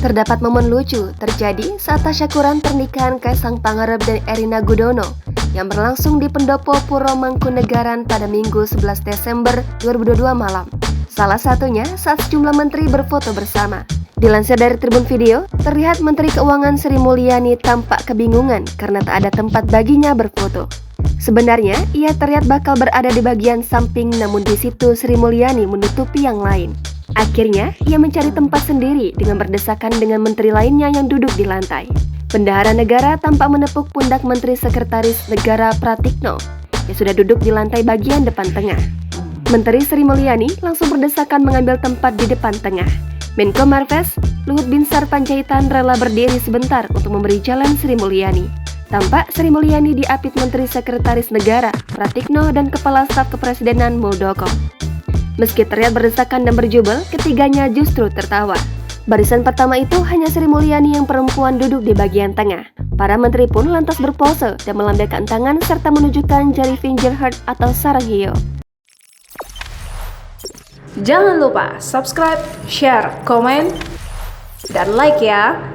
Terdapat momen lucu terjadi saat tasyakuran pernikahan Kaisang Pangarep dan Erina Gudono yang berlangsung di Pendopo Puro Mangkunegaran pada Minggu 11 Desember 2022 malam. Salah satunya saat sejumlah menteri berfoto bersama. Dilansir dari Tribun Video, terlihat Menteri Keuangan Sri Mulyani tampak kebingungan karena tak ada tempat baginya berfoto. Sebenarnya, ia terlihat bakal berada di bagian samping, namun di situ Sri Mulyani menutupi yang lain. Akhirnya, ia mencari tempat sendiri dengan berdesakan dengan menteri lainnya yang duduk di lantai. Bendahara negara tampak menepuk pundak Menteri Sekretaris Negara Pratikno yang sudah duduk di lantai bagian depan tengah. Menteri Sri Mulyani langsung berdesakan mengambil tempat di depan tengah. Menko Marves, Luhut Binsar Panjaitan rela berdiri sebentar untuk memberi jalan Sri Mulyani. Tampak Sri Mulyani diapit Menteri Sekretaris Negara Pratikno dan Kepala Staf Kepresidenan Muldoko. Meski terlihat berdesakan dan berjubel, ketiganya justru tertawa. Barisan pertama itu hanya Sri Mulyani yang perempuan duduk di bagian tengah. Para menteri pun lantas berpose dan melambaikan tangan serta menunjukkan jari finger heart atau sarang hiyo. Jangan lupa subscribe, share, komen, dan like ya!